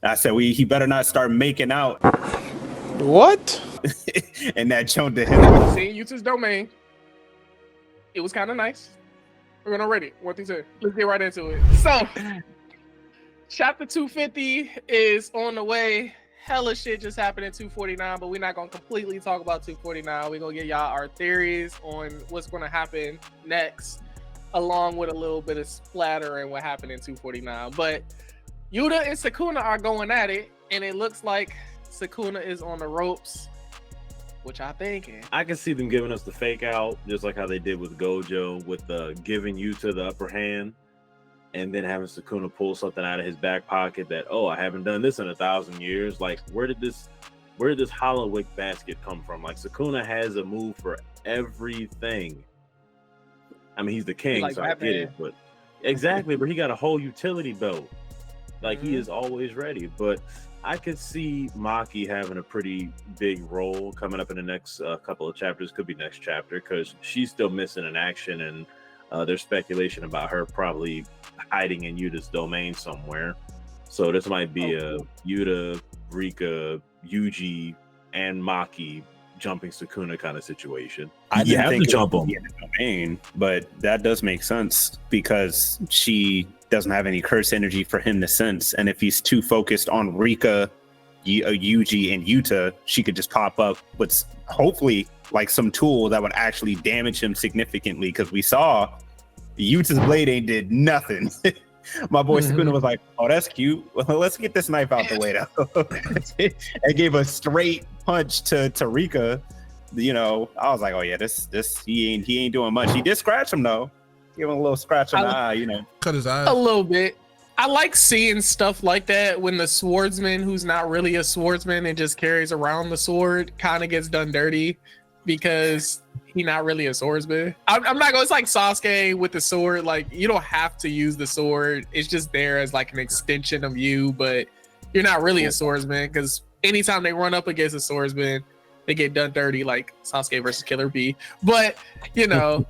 I said he better not start making out. What? And that chunk to him. Seeing Yuta's domain, it was kind of nice. We're gonna rate it. 1 through 10. Let's get right into it. So, chapter 250 is on the way. Hella shit just happened in 249, but we're not gonna completely talk about 249. We're gonna give y'all our theories on what's gonna happen next, along with a little bit of splatter and what happened in 249. But Yuta and Sukuna are going at it, and it looks like Sukuna is on the ropes. What y'all thinking? I can see them giving us the fake out, just like how they did with Gojo, with giving Yuta the upper hand, and then having Sukuna pull something out of his back pocket that, oh, I haven't done this in 1,000 years. Like, where did this hollow wick basket come from? Like, Sukuna has a move for everything. I mean, he's the king, like, so I get it, but exactly, but he got a whole utility belt. Like, he is always ready. But I could see Maki having a pretty big role coming up in the next couple of chapters. Could be next chapter, because she's still missing an action, and there's speculation about her probably hiding in Yuta's domain somewhere. So this might be a Yuta, Rika, Yuji, and Maki jumping Sukuna kind of situation. I didn't think jump him in the domain, but that does make sense because she doesn't have any curse energy for him to sense, and if he's too focused on Rika, Yuji, and Yuta, she could just pop up with hopefully like some tool that would actually damage him significantly. Because we saw Yuta's blade ain't did nothing. My boy Sukuna was like, "Oh, that's cute. Well, let's get this knife out the way though." It gave a straight punch to Rika. You know, I was like, "Oh yeah, this he ain't doing much." He did scratch him though. Give him a little scratch on the eye, you know. Cut his eye. A little bit. I like seeing stuff like that when the swordsman, who's not really a swordsman and just carries around the sword, kind of gets done dirty because he's not really a swordsman. I'm not going. It's like Sasuke with the sword. Like, you don't have to use the sword. It's just there as like an extension of you, but you're not really a swordsman, because anytime they run up against a swordsman, they get done dirty, like Sasuke versus Killer Bee. But, you know,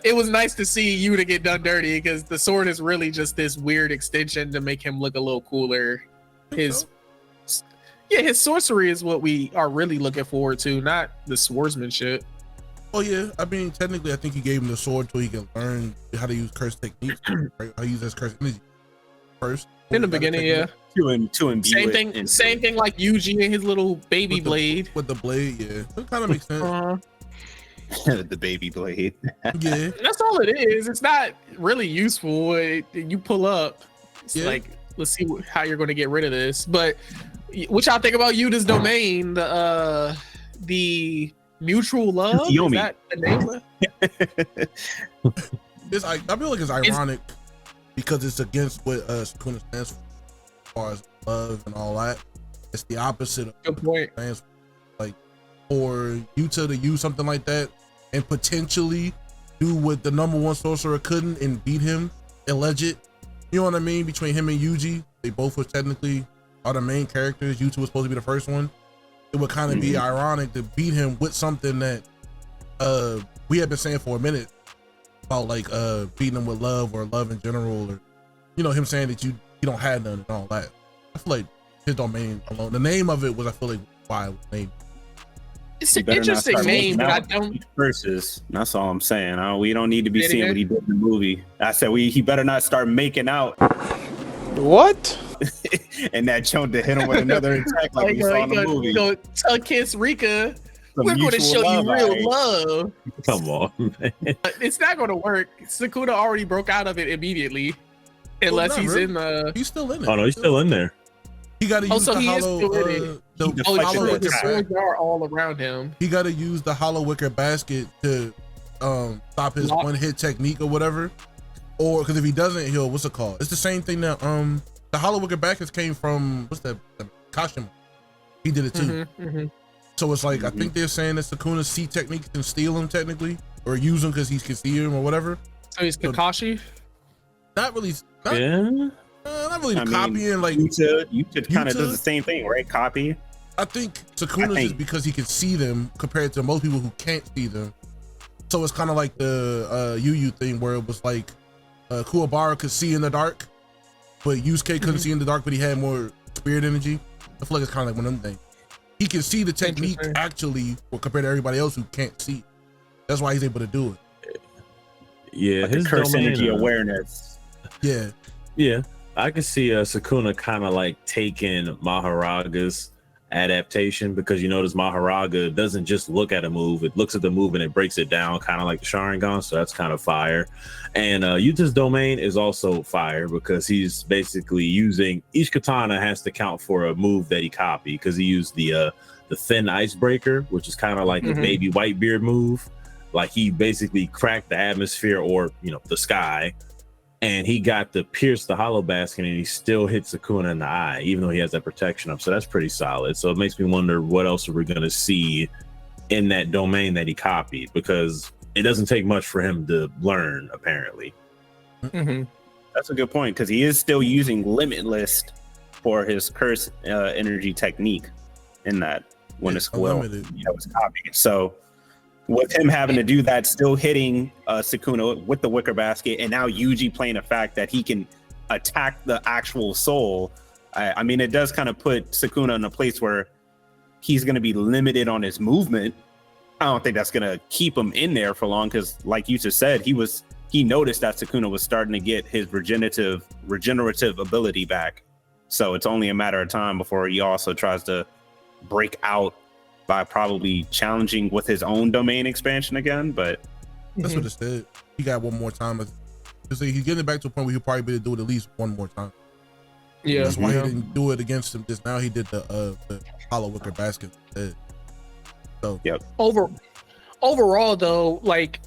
it was nice to see you to get done dirty, because the sword is really just this weird extension to make him look a little cooler. His sorcery is what we are really looking forward to, not the swordsmanship. Oh yeah, I mean, technically, I think he gave him the sword so he can learn how to use curse techniques, right? How to use his curse energy first. In the beginning, yeah. To imbue Same thing like Yuji and his little baby blade. With the blade, yeah. It kind of makes sense. The baby blade. Yeah. That's all it is. It's not really useful. You pull up. It's like, let's see how you're going to get rid of this. But what y'all think about Yuta's domain? The mutual love? Is that the name? I feel like it's ironic because it's against what Sukuna stands for, as far as love and all that. It's the opposite of good point. Like, for Yuta to use something like that and potentially do what the number one sorcerer couldn't and beat him alleged. You know what I mean? Between him and Yuji, they both were technically are the main characters. Yuta was supposed to be the first one. It would kind of be ironic to beat him with something that we have been saying for a minute about, like beating him with love or love in general, or, you know, him saying that you don't have none and all that. I feel like his domain alone, the name of it was, I feel like, why it was named. It's an interesting name, but I don't. Versus, that's all I'm saying. We don't need to be seeing what he did in the movie. I said he better not start making out. What? And that chunk to hit him with another attack like we saw in the movie. Go kiss Rika. We're going to show you real love. Come on, man. It's not going to work. Sukuna already broke out of it immediately, unless he's in the. He's still in it. Oh no, he's still in there. He got to use the hollow. The swords are all around him. He got to use the hollow wicker basket to stop his one hit technique or whatever. Or because if he doesn't, he'll what's it called? It's the same thing that the hollow wicker baskets came from the Kashima. He did it too. So it's like I think they're saying that Sukuna's see techniques can steal him technically, or use him because he can see him or whatever. So he's Kakashi. Not really. Not really copying. Like Yuta kind of does the same thing, right? Copy. I think Sukuna's is because he can see them compared to most people who can't see them. So it's kind of like the Yu thing where it was like Kuwabara could see in the dark, but Yusuke couldn't see in the dark, but he had more spirit energy. I feel like it's kind of like one of them things. He can see the technique actually, compared to everybody else who can't see. That's why he's able to do it. Yeah, like his the curse domain, energy awareness. Yeah. Yeah, I could see Sukuna kind of like taking Maharaga's adaptation, because you notice Maharaga doesn't just look at a move, it looks at the move and it breaks it down, kind of like the Sharingan, so that's kind of fire. And Yuta's domain is also fire, because he's basically using, each katana has to count for a move that he copied, because he used the thin icebreaker, which is kind of like a baby Whitebeard move. Like he basically cracked the atmosphere, or the sky, and he got to pierce the hollow basket, and he still hit Sukuna in the eye, even though he has that protection up. So that's pretty solid. So it makes me wonder what else are we going to see in that domain that he copied, because it doesn't take much for him to learn, apparently. That's a good point, because he is still using Limitless for his curse energy technique in that when it's was copied. So with him having to do that, still hitting Sukuna with the wicker basket, and now Yuji playing the fact that he can attack the actual soul, I mean, it does kind of put Sukuna in a place where he's going to be limited on his movement. I don't think that's going to keep him in there for long, because like you just said, he noticed that Sukuna was starting to get his regenerative ability back. So it's only a matter of time before he also tries to break out by probably challenging with his own domain expansion again. But that's what it said. He got one more time. He's getting back to a point where he'll probably be able to do it at least one more time. Yeah, that's why he didn't do it against him just now. He did the hollow wicker basket instead. So yep. Overall though, like,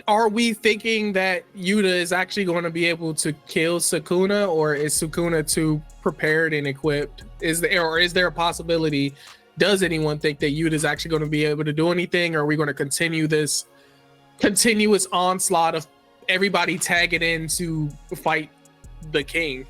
are we thinking that Yuta is actually going to be able to kill Sukuna, or is Sukuna too prepared and equipped? Is there a possibility? Does anyone think that Yuta is actually going to be able to do anything, or are we going to continue this continuous onslaught of everybody tagging in to fight the king?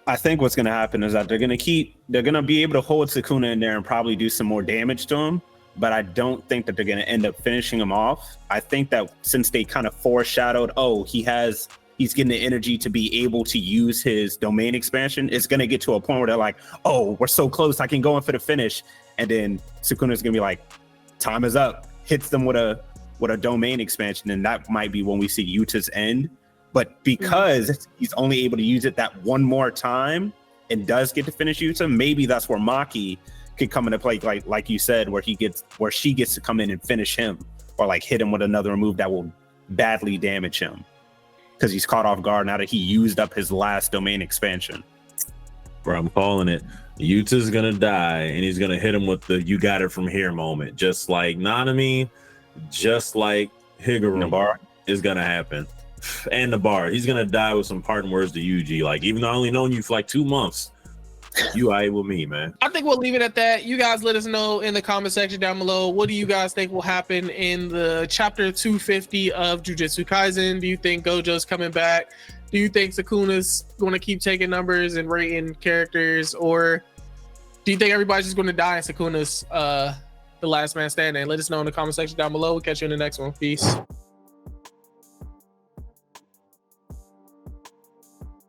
I think what's going to happen is that they're going to be able to hold Sukuna in there and probably do some more damage to him, but I don't think that they're going to end up finishing him off. I think that since they kind of foreshadowed, he's getting the energy to be able to use his domain expansion, it's going to get to a point where they're like, oh, we're so close, I can go in for the finish. And then Sukuna's going to be like, time is up, hits them with a domain expansion. And that might be when we see Yuta's end. But because he's only able to use it that one more time and does get to finish Yuta, maybe that's where Maki could come into play, like you said, where she gets to come in and finish him, or like hit him with another move that will badly damage him, because he's caught off guard now that he used up his last domain expansion. Bro, I'm calling it. Yuta's gonna die, and he's gonna hit him with the "you got it from here" moment, just like Nanami, just like Higuruma is gonna happen. And Nabar, he's gonna die with some parting words to Yuji. Like, even though I only known you for like 2 months, you all right with me, man. I think we'll leave it at that. You guys let us know in the comment section down below. What do you guys think will happen in the chapter 250 of Jujutsu Kaisen? Do you think Gojo's coming back? Do you think Sukuna's going to keep taking numbers and rating characters? Or do you think everybody's just going to die and Sukuna's the last man standing? Let us know in the comment section down below. We'll catch you in the next one. Peace.